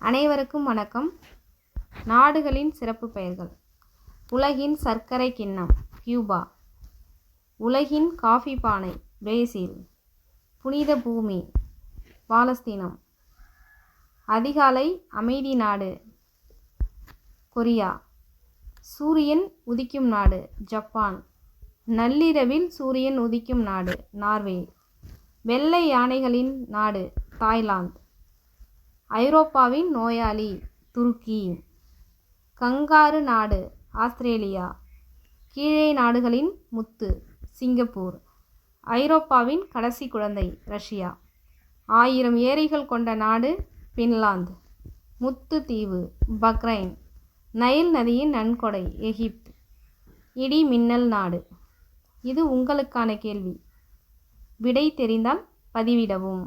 அனைவருக்கும் வணக்கம். நாடுகளின் சிறப்பு பெயர்கள். உலகின் சர்க்கரை கிண்ணம் கியூபா, உலகின் காஃபி பானை பிரேசில், புனித பூமி பாலஸ்தீனம், அதிகாலை அமைதி நாடு கொரியா, சூரியன் உதிக்கும் நாடு ஜப்பான், நள்ளிரவில் சூரியன் உதிக்கும் நாடு நார்வே, வெள்ளை யானைகளின் நாடு தாய்லாந்து, ஐரோப்பாவின் நோயாளி துருக்கி, கங்காரு நாடு ஆஸ்திரேலியா, கீழே நாடுகளின் முத்து சிங்கப்பூர், ஐரோப்பாவின் கடைசி குழந்தை ரஷ்யா, 1000 ஏரிகள் கொண்ட நாடு பின்லாந்து, முத்து தீவு பக்ரைன், நைல் நதியின் நன்கொடை எகிப்து, இடி மின்னல் நாடு. இது உங்களுக்கான கேள்வி. விடை தெரிந்தால் பதிவிடவும்.